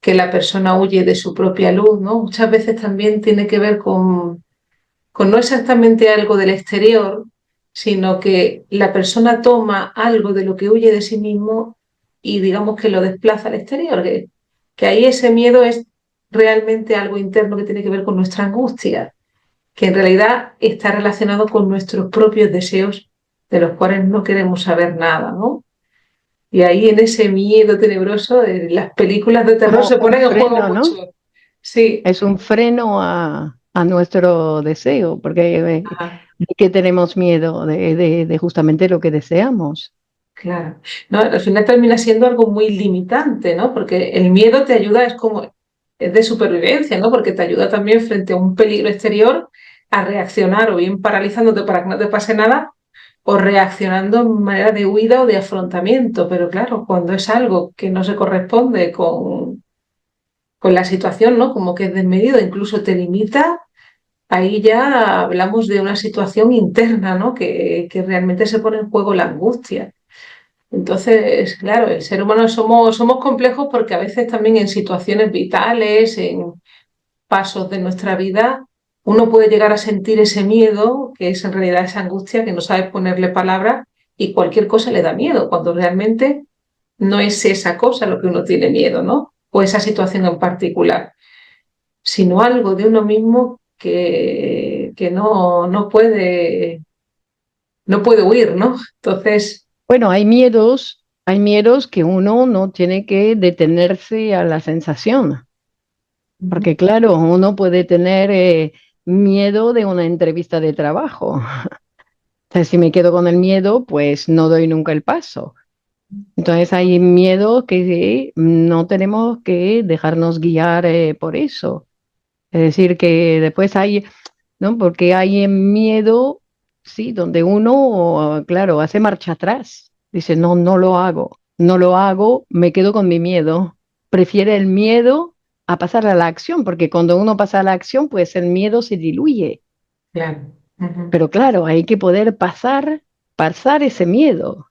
que la persona huye de su propia luz, ¿no? Muchas veces también tiene que ver con no exactamente algo del exterior, sino que la persona toma algo de lo que huye de sí mismo y digamos que lo desplaza al exterior, que ahí ese miedo es realmente algo interno que tiene que ver con nuestra angustia, que en realidad está relacionado con nuestros propios deseos de los cuales no queremos saber nada, ¿no? Y ahí en ese miedo tenebroso, las películas de terror Como se un ponen en juego freno, mucho. ¿no? Sí. Es un freno a nuestro deseo, porque Ajá. ¿de qué tenemos miedo? De justamente lo que deseamos. Claro. No, al final termina siendo algo muy limitante, ¿no? Porque el miedo te ayuda, es de supervivencia, ¿no? Porque te ayuda también frente a un peligro exterior a reaccionar o bien paralizándote para que no te pase nada o reaccionando en manera de huida o de afrontamiento. Pero claro, cuando es algo que no se corresponde con la situación, ¿no? Como que es desmedido, incluso te limita, ahí ya hablamos de una situación interna, ¿no? Que realmente se pone en juego la angustia. Entonces, claro, el ser humano somos complejos porque a veces también en situaciones vitales, en pasos de nuestra vida, uno puede llegar a sentir ese miedo, que es en realidad esa angustia, que no sabe ponerle palabras y cualquier cosa le da miedo, cuando realmente no es esa cosa lo que uno tiene miedo, ¿no? O esa situación en particular, sino algo de uno mismo que no puede huir, ¿no? Entonces, Bueno, hay miedos que uno no tiene que detenerse a la sensación, porque claro, uno puede tener miedo de una entrevista de trabajo. Entonces, si me quedo con el miedo, pues no doy nunca el paso. Entonces, hay miedos que no tenemos que dejarnos guiar por eso. Es decir, que después hay, ¿no? Porque hay miedo, sí, donde uno, claro, hace marcha atrás. Dice, no, no lo hago, no lo hago, me quedo con mi miedo. Prefiere el miedo a pasar a la acción, porque cuando uno pasa a la acción, pues el miedo se diluye. claro. Ujú. Pero claro, hay que poder pasar ese miedo.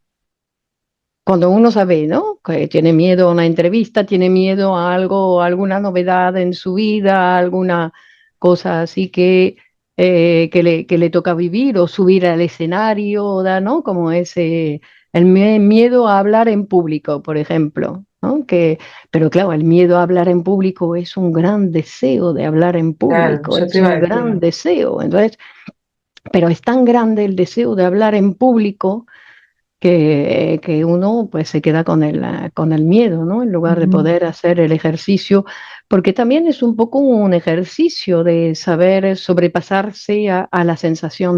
Cuando uno sabe, ¿no? Que tiene miedo a una entrevista, tiene miedo a algo, alguna novedad en su vida, alguna cosa así que le toca vivir o subir al escenario, ¿da, no? Como ese, miedo a hablar en público, por ejemplo, ¿no? Pero claro, el miedo a hablar en público es un gran deseo de hablar en Claro, público, eso te es iba un a decir. gran deseo. Entonces, pero es tan grande el deseo de hablar en público que uno pues se queda con el miedo, ¿no? En lugar de Ujú. poder hacer el ejercicio, porque también es un poco un ejercicio de saber sobrepasarse Ajá, a la sensación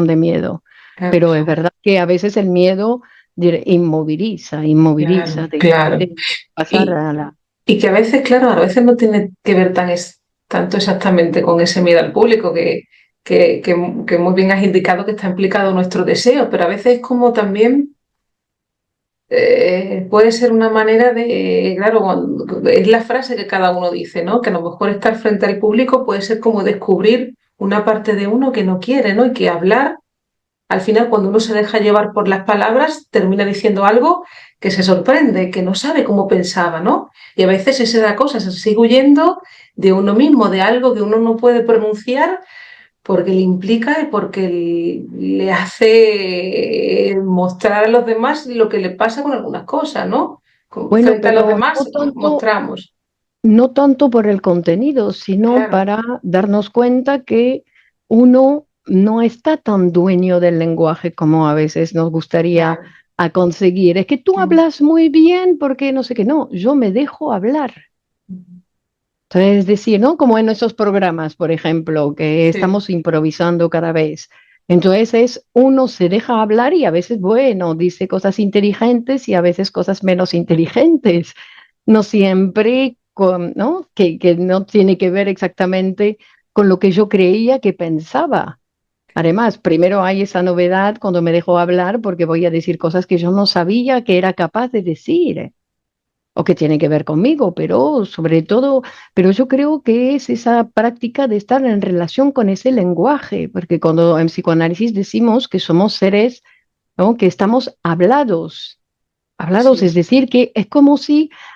de miedo. claro, Pero es verdad que a veces el miedo inmoviliza, claro, claro. de pasar Y, a la... y que a veces, claro, a veces no tiene que ver tanto exactamente con ese miedo al público, que muy bien has indicado que está implicado nuestro deseo, pero a veces es como también puede ser una manera de, claro, es la frase que cada uno dice, ¿no? Que a lo mejor estar frente al público puede ser como descubrir una parte de uno que no quiere, ¿no? Y que hablar al final, cuando uno se deja llevar por las palabras, termina diciendo algo que se sorprende, que no sabe cómo pensaba, ¿no? Y a veces esa da cosa, se sigue huyendo de uno mismo, de algo que uno no puede pronunciar porque le implica y porque le hace mostrar a los demás lo que le pasa con algunas cosas, ¿no? Bueno, Frente a los pero demás mostramos. no tanto por el contenido, sino Claro, para darnos cuenta que uno no está tan dueño del lenguaje como a veces nos gustaría claro. a conseguir. Es que tú Mm. hablas muy bien porque no sé qué, no, yo me dejo hablar. Entonces, es decir, ¿no? Como en esos programas, por ejemplo, que Sí, estamos improvisando cada vez. Entonces, uno se deja hablar y a veces, bueno, dice cosas inteligentes y a veces cosas menos inteligentes, no siempre ¿no? Que no tiene que ver exactamente con lo que yo creía que pensaba. Además, primero hay esa novedad cuando me dejo hablar porque voy a decir cosas que yo no sabía que era capaz de decir o que tiene que ver conmigo, pero sobre todo, pero yo creo que es esa práctica de estar en relación con ese lenguaje, porque cuando en psicoanálisis decimos que somos seres, ¿no? Que estamos hablados, hablados, sí. es decir, que es como si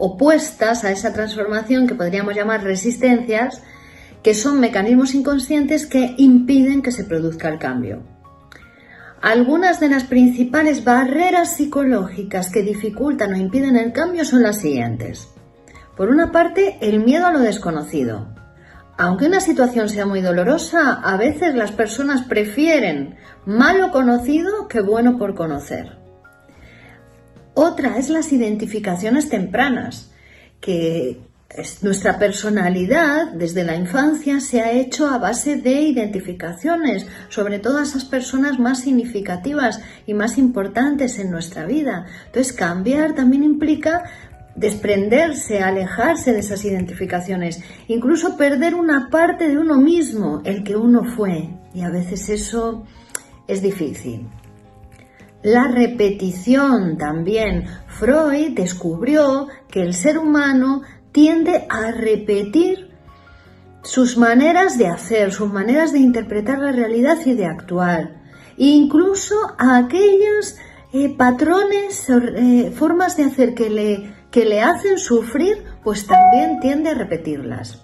opuestas a esa transformación que podríamos llamar resistencias, que son mecanismos inconscientes que impiden que se produzca el cambio. Algunas de las principales barreras psicológicas que dificultan o impiden el cambio son las siguientes. Por una parte, el miedo a lo desconocido. Aunque una situación sea muy dolorosa, a veces las personas prefieren malo conocido que bueno por conocer. Otra es las identificaciones tempranas, que nuestra personalidad desde la infancia se ha hecho a base de identificaciones, sobre todo a esas personas más significativas y más importantes en nuestra vida. Entonces, cambiar también implica desprenderse, alejarse de esas identificaciones, incluso perder una parte de uno mismo, el que uno fue, y a veces eso es difícil. La repetición también. Freud descubrió que el ser humano tiende a repetir sus maneras de hacer, sus maneras de interpretar la realidad y de actuar, e incluso a aquellos patrones, formas de hacer que le hacen sufrir, pues también tiende a repetirlas.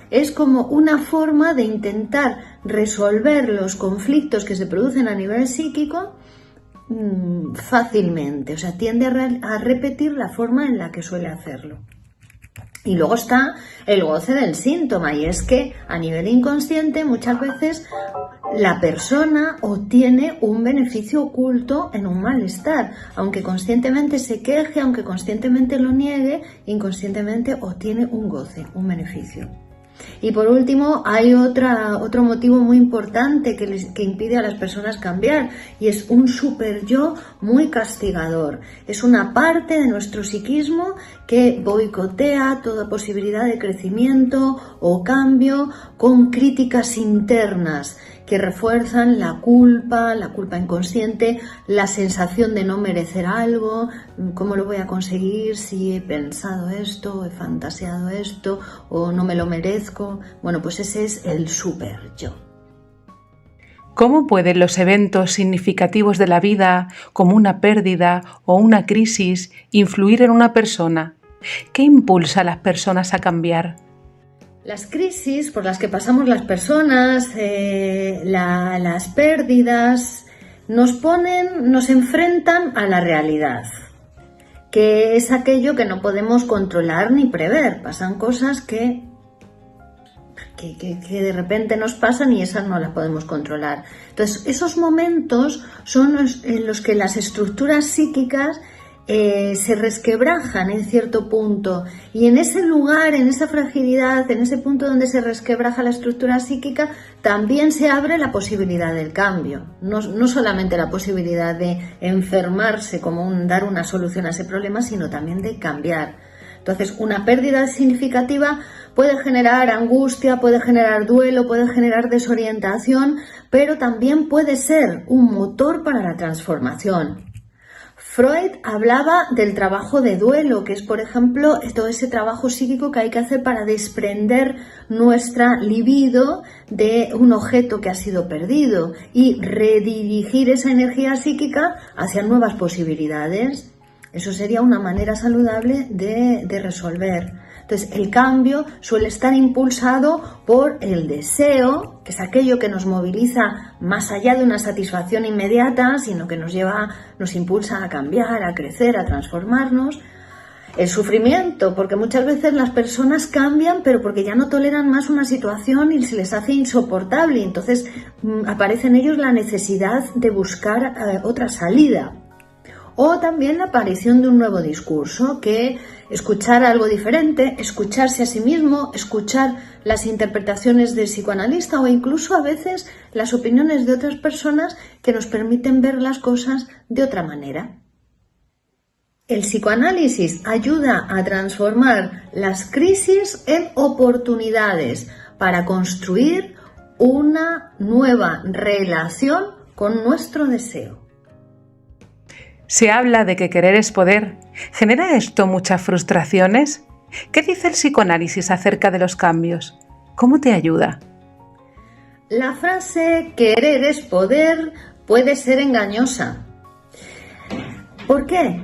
Es como una forma de intentar resolver los conflictos que se producen a nivel psíquico fácilmente, o sea, tiende a repetir la forma en la que suele hacerlo. Y luego está el goce del síntoma, y es que a nivel inconsciente muchas veces la persona obtiene un beneficio oculto en un malestar. Aunque conscientemente se queje, aunque conscientemente lo niegue, inconscientemente obtiene un goce, un beneficio. Y por último, hay otro motivo muy importante que impide a las personas cambiar, y es un super yo muy castigador. Es una parte de nuestro psiquismo que boicotea toda posibilidad de crecimiento o cambio con críticas internas que refuerzan la culpa inconsciente, la sensación de no merecer algo. ¿Cómo lo voy a conseguir si he pensado esto, he fantaseado esto o no me lo merezco? Bueno, pues ese es el super yo. ¿Cómo pueden los eventos significativos de la vida, como una pérdida o una crisis, influir en una persona? ¿Qué impulsa a las personas a cambiar? Las crisis por las que pasamos las personas, las pérdidas, nos enfrentan a la realidad, que es aquello que no podemos controlar ni prever. Pasan cosas que de repente nos pasan y esas no las podemos controlar. Entonces, esos momentos son en los que las estructuras psíquicas se resquebrajan en cierto punto, y en ese lugar, en esa fragilidad, en ese punto donde se resquebraja la estructura psíquica, también se abre la posibilidad del cambio. No solamente la posibilidad de enfermarse como dar una solución a ese problema, sino también de cambiar. Entonces, una pérdida significativa puede generar angustia, puede generar duelo, puede generar desorientación, pero también puede ser un motor para la transformación. Freud hablaba del trabajo de duelo, que es, por ejemplo, todo ese trabajo psíquico que hay que hacer para desprender nuestra libido de un objeto que ha sido perdido y redirigir esa energía psíquica hacia nuevas posibilidades. Eso sería una manera saludable de resolver. Entonces, el cambio suele estar impulsado por el deseo, que es aquello que nos moviliza más allá de una satisfacción inmediata, sino que nos impulsa a cambiar, a crecer, a transformarnos. El sufrimiento, porque muchas veces las personas cambian, pero porque ya no toleran más una situación y se les hace insoportable, y entonces aparece en ellos la necesidad de buscar otra salida. O también la aparición de un nuevo discurso, que escuchar algo diferente, escucharse a sí mismo, escuchar las interpretaciones del psicoanalista o incluso a veces las opiniones de otras personas que nos permiten ver las cosas de otra manera. El psicoanálisis ayuda a transformar las crisis en oportunidades para construir una nueva relación con nuestro deseo. Se habla de que querer es poder. ¿Genera esto muchas frustraciones? ¿Qué dice el psicoanálisis acerca de los cambios? ¿Cómo te ayuda? La frase querer es poder puede ser engañosa. ¿Por qué?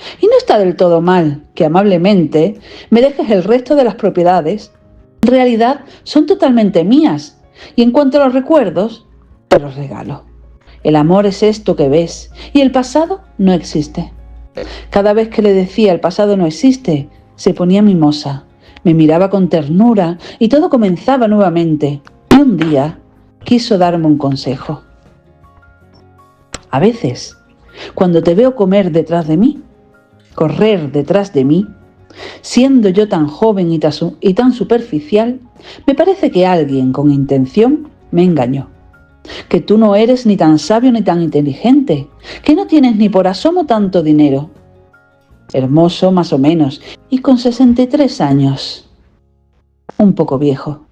Y no está del todo mal que amablemente me dejes el resto de las propiedades. En realidad son totalmente mías, y en cuanto a los recuerdos, te los regalo. El amor es esto que ves, y el pasado no existe. Cada vez que le decía el pasado no existe, se ponía mimosa, me miraba con ternura y todo comenzaba nuevamente. Y un día quiso darme un consejo. A veces, cuando te veo correr detrás de mí, siendo yo tan joven y tan superficial, me parece que alguien con intención me engañó. Que tú no eres ni tan sabio ni tan inteligente, que no tienes ni por asomo tanto dinero. Hermoso más o menos, y con 63 años. Un poco viejo.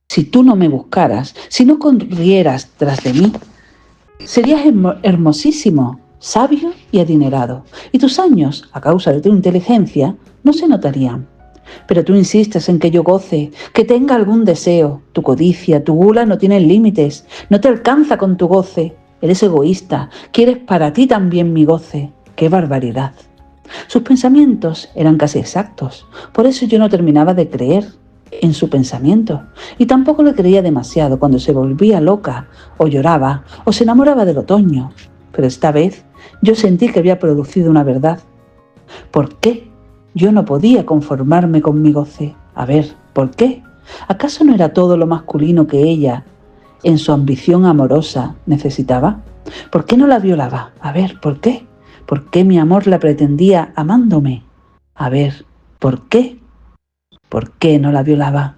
Si tú no me buscaras, si no corrieras tras de mí, serías hermosísimo, sabio y adinerado, y tus años, a causa de tu inteligencia, no se notarían. Pero tú insistes en que yo goce, que tenga algún deseo. Tu codicia, tu gula no tienen límites, no te alcanza con tu goce. Eres egoísta, quieres para ti también mi goce. ¡Qué barbaridad! Sus pensamientos eran casi exactos, por eso yo no terminaba de creer en su pensamiento, y tampoco le creía demasiado cuando se volvía loca, o lloraba, o se enamoraba del otoño. Pero esta vez yo sentí que había producido una verdad. ¿Por qué yo no podía conformarme con mi goce? A ver, ¿por qué? ¿Acaso no era todo lo masculino que ella, en su ambición amorosa, necesitaba? ¿Por qué no la violaba? A ver, ¿por qué? ¿Por qué mi amor la pretendía amándome? A ver, ¿por qué? ¿Por qué no la violaba?